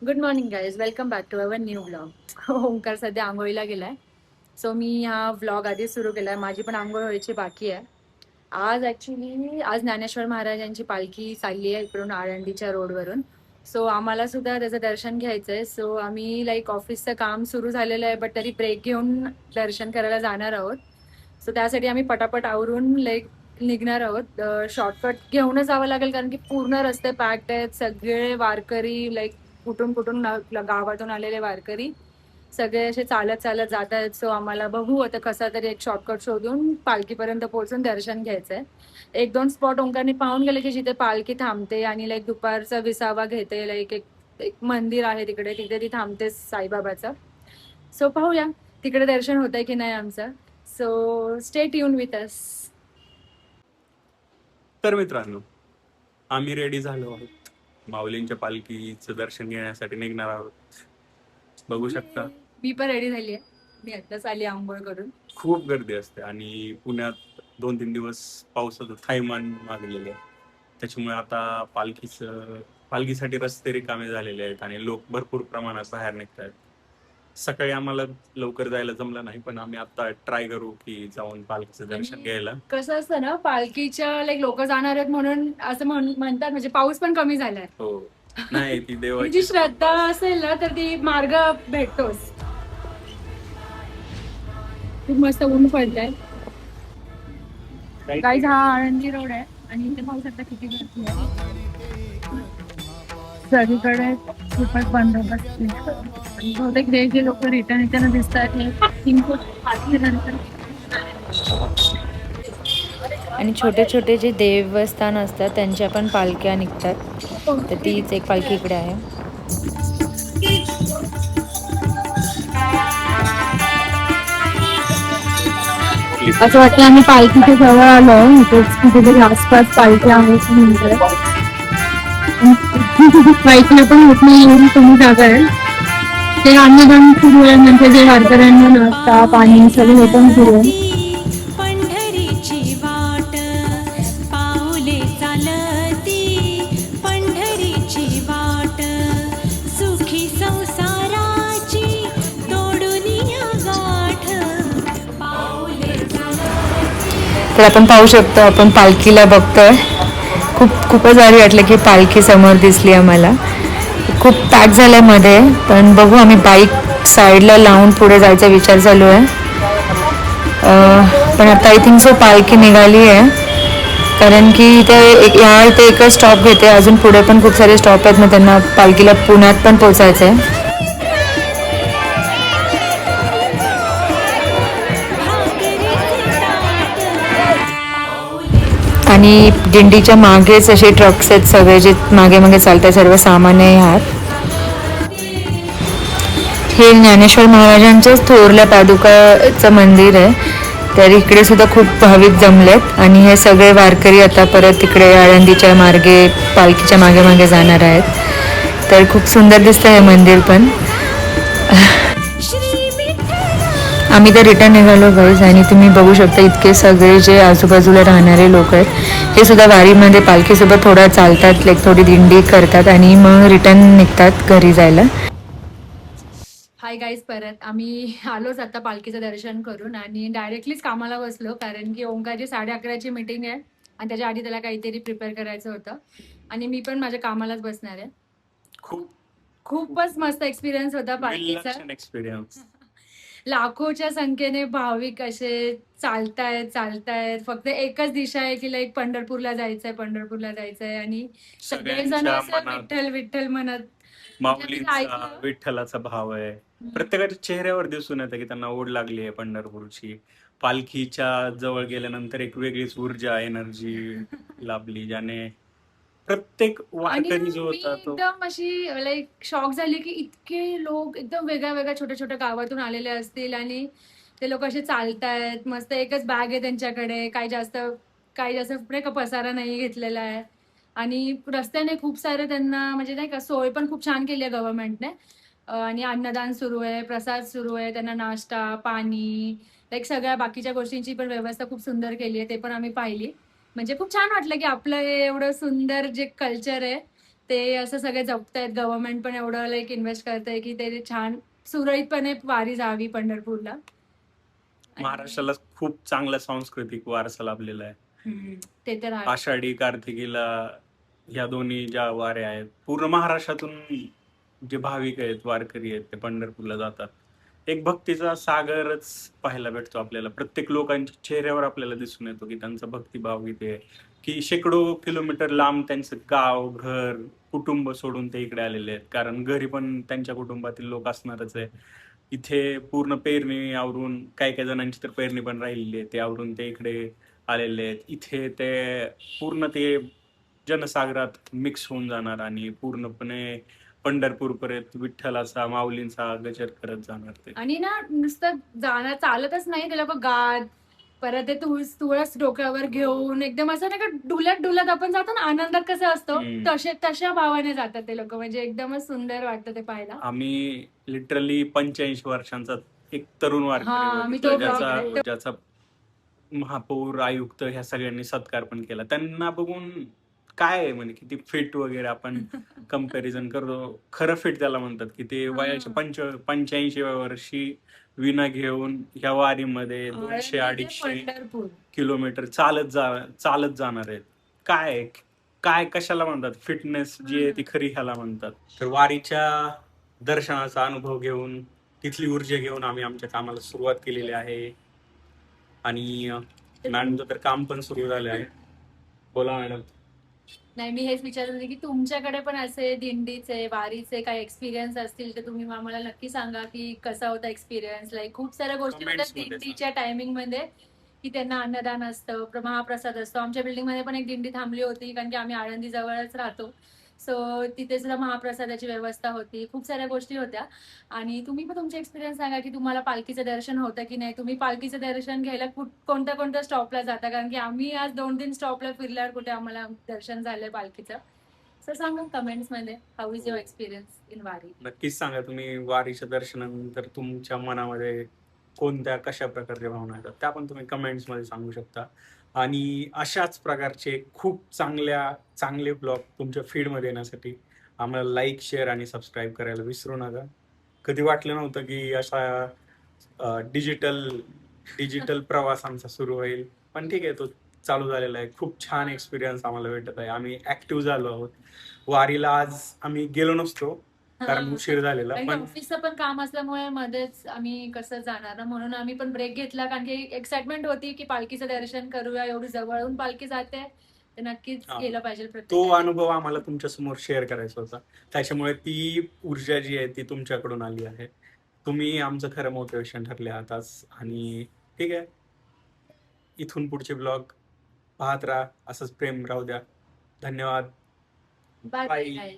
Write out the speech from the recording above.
Good morning guys, welcome back to our new blog. Omkar सध्या आंघोळीला गेलाय. सो मी हा व्लॉग आधीच सुरू केलाय. माझी पण आंघोळ व्हायची बाकी आहे. आज ज्ञानेश्वर महाराजांची पालखी चालली आहे इकडून आळंदीच्या रोडवरून. सो आम्हाला सुद्धा त्याचं दर्शन घ्यायचंय. सो आम्ही लाईक ऑफिसचं काम सुरू झालेलं आहे, बट तरी ब्रेक घेऊन दर्शन करायला जाणार आहोत. सो त्यासाठी आम्ही पटापट आवरून लाईक निघणार आहोत. शॉर्टकट घेऊनच जावं लागेल, कारण की पूर्ण रस्ते पॅक्ड आहेत. सगळे वारकरी लाईक कुठून कुठून गावातून आलेले वारकरी सगळे असे चालत चालत जात आहेत. सो आम्हाला बघू आता कसा तरी एक शॉर्टकट शोधून पालखीपर्यंत पोहोचून दर्शन घ्यायचंय. एक दोन स्पॉट ओंकारने पाहून गेले की जिथे पालखी थांबते आणि लाईक दुपारचा विसावा घेते. लाईक एक एक मंदिर आहे तिकडे, तिथे ती थांबते साईबाबाचं. सो पाहूया तिकडे दर्शन होतंय की नाही आमचं. So stay tune with us. तर मित्रांनो, आम्ही रेडी झालो आहोत. माऊलींच्या पालखीचं दर्शन घेण्यासाठी निघणार आहोत. बघू शकता मी पण रेडी झाली आहे. मी आत्ताच आली आंघोळ करून. खूप गर्दी असते आणि पुण्यात 2-3 दिवस पावसाचं थैमान मागलेले आहे. त्याच्यामुळे आता पालखीसाठी रस्ते रिकामे झालेले आहेत आणि लोक भरपूर प्रमाणात बाहेर निघत आहेत. सकाळी आम्हाला लवकर जायला जमलं नाही, पण आम्ही आता ट्राय करू की जाऊन पालखीचं दर्शन घ्यायला. कसं असतं ना, पालखीच्या लाईक लोक जाणार आहेत म्हणून असं म्हणतात, म्हणजे पाऊस पण कमी झालाय. हो, नाही ती जी देवाची श्रद्धा असेल ना तर ती मार्ग भेटतोच. खूप मस्त ऊन पडलंय. गाईज हा आळंदी रोड आहे आणि इथे पाहू शकता किती गर्दी आहे. सगळीकडे खूपच बंदोबस्त आणि बहुतेक जे लोक रिटर्न येताना दिसतात आणि छोटे छोटे जे देवस्थान असतात त्यांच्या पण पालख्या निघतात. तर तीच एक पालखी इकडे आहे. असं वाटतं आम्ही पालखीच्या जवळ आलो. इथेच कुठेतरी आसपास पालखी आहेत म्हणतात. पालखीला पण होत नाही एवढी कमी जागा आहे. ते अन्नदान सुरू आहे, म्हणजे जे वारकऱ्यांना नाश्ता पाणी सगळं हे पण सुरू आहे. पंढरीची वाट पाऊले चालती, पंढरीची वाट सुखी संसाराची तोडुनिया गाठ पाऊले चालती. तर आपण पाहू शकतो, आपण पालखीला बघतोय. खूपच भारी वाटलं की पालखी समोर दिसली आम्हाला. खूप पॅक झालंय मध्ये, पण बघू आम्ही बाईक साईडला लावून पुढे जायचा विचार चालू आहे. पण आता आय थिंक सो पालखी निघाली आहे, कारण की ते एकच स्टॉप घेते. अजून पुढे पण खूप सारे स्टॉप आहेत, मग त्यांना पालखीला पुण्यात पण पोचायचं आहे. आणि दिंडीच्या मागेच असे ट्रक्स आहेत सगळे, जे मागे मागे चालतात. सर्व सामान्य ह्यात. हे ज्ञानेश्वर महाराजांच्याच थोरल्या पादुकाचं मंदिर आहे. तर इकडे सुद्धा खूप भाविक जमलेत आणि हे सगळे वारकरी आता परत तिकडे आळंदीच्या मार्गे पालखीच्या मागे मागे जाणार आहेत. तर खूप सुंदर दिसतं हे मंदिर पण. आम्ही तर रिटर्न निघालो गाईज, आणि तुम्ही बघू शकता इतके सगळे जे आजूबाजूला राहणारे लोक आहेत हे सुद्धा वारीमध्ये पालखीसोबत थोडं चालतात, लाईक थोडी दिंडी करतात आणि मग रिटर्न निघतात घरी जायला. हाय गाईज, परत आम्ही आलोच आता पालखीचं दर्शन करून आणि डायरेक्टलीच कामाला बसलो, कारण की ओंकारची 11:30ची मीटिंग आहे आणि त्याच्या आधी त्याला काहीतरी प्रिपेअर करायचं होतं. आणि मी पण माझ्या कामालाच बसणार आहे. खूपच मस्त एक्सपिरियन्स होता पालखीचा. एक्सपिरियन्स. लाखोच्या संख्येने भाविक असे चालतायत. फक्त एकच दिशा आहे की लाईक पंढरपूरला जायचंय आणि सगळेजण असं विठ्ठल विठ्ठल म्हणत. माऊलींचा विठ्ठलाचा भाव आहे. प्रत्येकाच्या चेहऱ्यावर दिसून येतं की त्यांना ओढ लागली आहे पंढरपूरची. पालखीच्या जवळ गेल्यानंतर एक वेगळीच ऊर्जा, एनर्जी लाभली, ज्याने प्रत्येक वारकरी जो होता तो एकदम अशी लाईक शॉक झाली की इतके लोक एकदम वेगळ्या वेगळ्या छोट्या छोट्या गावातून आलेले असतील आणि ते लोक असे चालतायत. मस्त एकच बॅग आहे त्यांच्याकडे, काही जास्त नाही का पसारा नाही घेतलेला आहे. आणि रस्त्याने खूप सारे त्यांना म्हणजे नाही का सोय पण खूप छान केली आहे गव्हर्नमेंटने. आणि अन्नदान सुरू आहे, प्रसाद सुरू आहे, त्यांना नाश्ता पाणी लाईक सगळ्या बाकीच्या गोष्टींची पण व्यवस्था खूप सुंदर केली आहे, ते पण आम्ही पाहिली. म्हणजे खूप छान वाटलं की आपलं हे एवढं सुंदर जे कल्चर आहे ते असं सगळे जपतायत. गव्हर्नमेंट पण एवढं लाईक इन्व्हेस्ट करतंय की ते छान सुरळीतपणे वारी जावी पंढरपूरला. आणि- महाराष्ट्राला खूप चांगला सांस्कृतिक वारसा लाभलेला आहे. ते तर आहे. आषाढी कार्तिकीला ह्या दोन्ही ज्या वाऱ्या आहेत, पूर्ण महाराष्ट्रातून जे भाविक आहेत, वारकरी आहेत, ते पंढरपूरला जातात. एक भक्तीचा सागरच पाहायला भेटतो आपल्याला. प्रत्येक लोकांच्या चेहऱ्यावर आपल्याला दिसून येतो की त्यांचा भक्तिभाव इथे आहे. की शेकडो किलोमीटर लांब त्यांचं गाव, घर, कुटुंब सोडून ते इकडे आलेले आहेत. कारण घरी पण त्यांच्या कुटुंबातील लोक असणारच आहे. इथे पूर्ण पेरणी आवरून, काही जणांची तर पेरणी पण राहिलेली आहे, ते आवरून ते इकडे आलेले आहेत. इथे ते पूर्ण ते जनसागरात मिक्स होऊन जाणार आणि पूर्णपणे पंढरपूरपर्यंत विठ्ठलाचा, माऊलींचा गजर करत जाणार ते. आणि ना नुसतं जाणं चालतच नाही, ते लोक गात परत ते तुळस डोक्यावर घेऊन एकदम असं नाही का डुलत डुलत आपण जातो ना आनंदात कसं असतो, तशा भावाने जातात ते लोक. म्हणजे एकदमच सुंदर वाटतं ते पाहायला. आम्ही लिटरली 85 वर्षांचा एक तरुण वारकरी मी तो बघितला, vlog ज्याचा महापौर, आयुक्त ह्या सगळ्यांनी सत्कार पण केला. त्यांना बघून काय आहे म्हणजे किती फिट वगैरे आपण कंपॅरिझन करतो. खरं फिट त्याला म्हणतात की ते वयाच्या 85व्या वर्षी विना घेऊन ह्या वारीमध्ये 200-250 पंढरपूर किलोमीटर चालत जाणार आहेत. काय काय कशाला म्हणतात, फिटनेस जी आहे ती खरी ह्याला म्हणतात. तर वारीच्या दर्शनाचा अनुभव घेऊन, तिथली ऊर्जा घेऊन आम्ही आमच्या कामाला सुरुवात केलेली आहे. आणि मॅडमचं तर काम पण सुरू झालं आहे. बोला मॅडम. नाही, मी हेच विचारत होते की तुमच्याकडे पण असे दिंडीचे वारीचे काही एक्सपिरियन्स असतील तर तुम्ही आम्हाला नक्की सांगा की कसा होता एक्सपिरियन्स. लाईक खूप साऱ्या गोष्टी Comments होत्या मध्ये दिंडीच्या टायमिंग मध्ये की त्यांना अन्नदान असतं, महाप्रसाद असतो. आमच्या बिल्डिंग मध्ये पण एक दिंडी थांबली होती कारण की आम्ही आळंदी जवळच राहतो. सो तिथे सुद्धा महाप्रसादाची व्यवस्था होती. खूप साऱ्या गोष्टी होत्या. आणि तुम्ही पण तुमचे एक्सपिरियन्स सांगा की तुम्हाला पालखीचं दर्शन होतं की नाही, तुम्ही पालखीचं दर्शन घ्यायला कोणत्या कोणत्या स्टॉपला जाता, कारण की आम्ही आज 2-3 स्टॉपला फिरल्यावर कुठे आम्हाला दर्शन झालंय पालखीचं. सर सांगा कमेंट्स मध्ये how is your experience in वारी. नक्कीच सांगा तुम्ही वारीच्या दर्शनानंतर तुमच्या मनामध्ये कोणत्या कशा प्रकारच्या भावना येतात, त्या पण तुम्ही कमेंट्स मध्ये सांगू शकता. आणि अशाच प्रकारचे खूप चांगले ब्लॉग तुमच्या फीडमध्ये येण्यासाठी आम्हाला लाईक, शेअर आणि सबस्क्राईब करायला विसरू नका. कधी वाटलं नव्हतं की असा डिजिटल प्रवास आमचा सुरू होईल, पण ठीक आहे, तो चालू झालेला आहे. खूप छान एक्सपिरियन्स आम्हाला भेटत आहे. आम्ही ऍक्टिव्ह झालो आहोत. वारीला आज आम्ही गेलो नसतो कारण उशीर झालेला, पण ऑफिसचं पण काम असल्यामुळे मध्येच आम्ही कसं जाणार ना, म्हणून आम्ही पण ब्रेक घेतला कारण की एक्साइटमेंट होती की पालखीचं दर्शन करूया. एवढी जवळून पालखी जाते ते नक्कीच केलं पाहिजे तो प्रत्येक. अनुभव आम्हाला तुमच्या समोर शेअर करायचा होता. त्याच्यामुळे ती ऊर्जा जी आहे ती तुमच्याकडून आली आहे. तुम्ही आमचं खरं मोटिवेशन ठरले आहात आज. आणि ठीक आहे, इथून पुढचे ब्लॉग पाहत राहा, असंच प्रेम राहू द्या. धन्यवाद. Bye Bye. बाय.